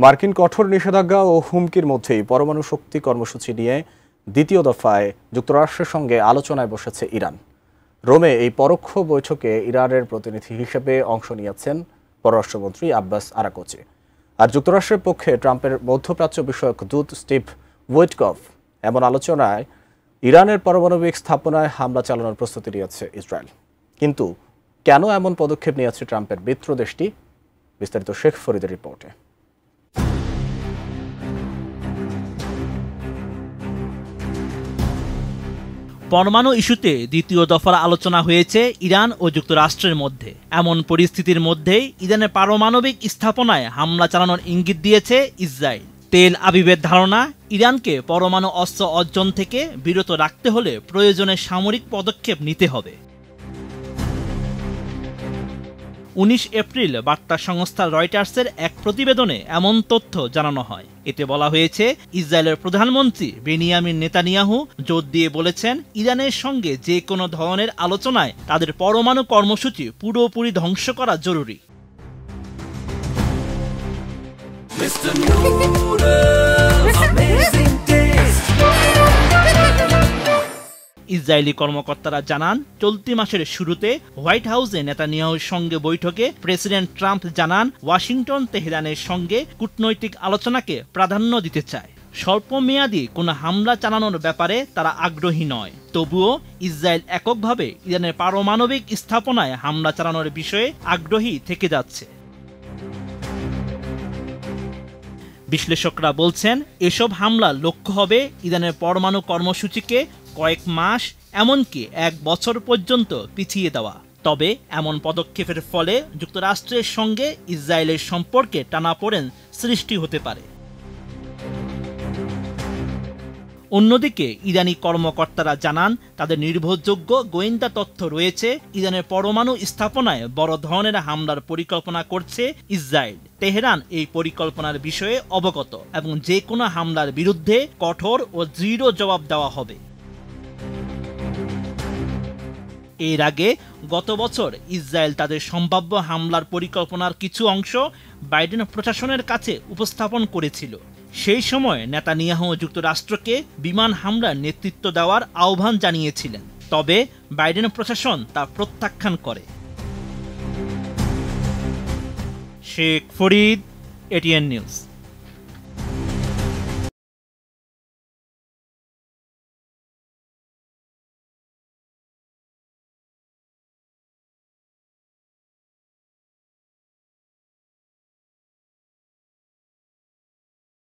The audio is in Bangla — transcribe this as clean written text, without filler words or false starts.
মার্কিন কঠোর নিষেধাজ্ঞা ও হুমকির মধ্যেই পরমাণু শক্তি কর্মসূচি নিয়ে দ্বিতীয় দফায় যুক্তরাষ্ট্রের সঙ্গে আলোচনায় বসেছে ইরান। রোমে এই পরোক্ষ বৈঠকে ইরানের প্রতিনিধি হিসেবে অংশ নিয়েছেন পররাষ্ট্রমন্ত্রী আব্বাস আরাকচি। আর যুক্তরাষ্ট্রের পক্ষে ট্রাম্পের মধ্যপ্রাচ্য বিষয়ক দূত স্টিভ উইটকফ। এমন আলোচনায় ইরানের পারমাণবিক স্থাপনায় হামলা চালানোর প্রস্তুতি নিয়েছে ইসরায়েল। কিন্তু কেন এমন পদক্ষেপ নিয়েছে ট্রাম্পের মিত্র দেশটি? বিস্তারিত শেখ ফরিদের রিপোর্টে। পরমাণু ইস্যুতে দ্বিতীয় দফার আলোচনা হয়েছে ইরান ও যুক্তরাষ্ট্রের মধ্যে। এমন পরিস্থিতির মধ্যেই ইরানের পারমাণবিক স্থাপনায় হামলা চালানোর ইঙ্গিত দিয়েছে ইসরায়েল। তেল আবিবের ধারণা, ইরানকে পরমাণু অস্ত্র অর্জন থেকে বিরত রাখতে হলে প্রয়োজনে সামরিক পদক্ষেপ নিতে হবে। 19 এপ্রিল বার্তা সংস্থা রয়টার্সের এক প্রতিবেদনে এমন তথ্য জানানো হয়। এতে বলা হয়েছে, ইসরায়েলের প্রধানমন্ত্রী বেনিয়ামিন নেতানিয়াহু জোর দিয়ে বলেছেন, ইরানের সঙ্গে যে কোনো ধরনের আলোচনায় তাদের পরমাণু কর্মসূচি পুরোপুরি ধ্বংস করা জরুরি। ইসরায়েলি কর্মকর্তারা জানান, চলতি মাসের শুরুতে হোয়াইট হাউসে নেতানিয়াহুর সঙ্গে বৈঠকে প্রেসিডেন্ট ট্রাম্প জানান, ওয়াশিংটন তেহরানের সঙ্গে কূটনৈতিক আলোচনাকে প্রাধান্য দিতে চায়। স্বল্পমেয়াদী কোনো হামলা চালানোর ব্যাপারে তারা আগ্রহী নয়। তবুও ইসরায়েল এককভাবে ইরানের পারমাণবিক স্থাপনায় হামলা চালানোর বিষয়ে আগ্রহী থেকে যাচ্ছে। বিশ্লেষকরা বলছেন, এসব হামলার লক্ষ্য হবে ইরানের পরমাণু কর্মসূচিকে কয়েক মাস, এমনকি 1 বছর পর্যন্ত পিছিয়ে দেওয়া। তবে এমন পদক্ষেপের ফলে যুক্তরাষ্ট্রের সঙ্গে ইসরায়েলের সম্পর্কে টানাপোড়েন সৃষ্টি হতে পারে। অন্যদিকে ইরানি কর্মকর্তারা জানান, তাদের নির্ভরযোগ্য গোয়েন্দা তথ্য রয়েছে ইরানের পরমাণু স্থাপনায় বড় ধরনের হামলার পরিকল্পনা করছে ইসরায়েল। তেহরান এই পরিকল্পনার বিষয়ে অবগত এবং যে কোনো হামলার বিরুদ্ধে কঠোর ও দৃঢ় জবাব দেওয়া হবে। এর আগে গত বছর ইসরায়েল তাদের সম্ভাব্য হামলার পরিকল্পনার কিছু অংশ বাইডেন প্রশাসনের কাছে উপস্থাপন করেছিল। সেই সময় নেতানিয়াহু যুক্তরাষ্ট্রকে বিমান হামলার নেতৃত্ব দেওয়ার আহ্বান জানিয়েছিলেন। তবে বাইডেন প্রশাসন তা প্রত্যাখ্যান করে। Sheikh Farid, ATN news.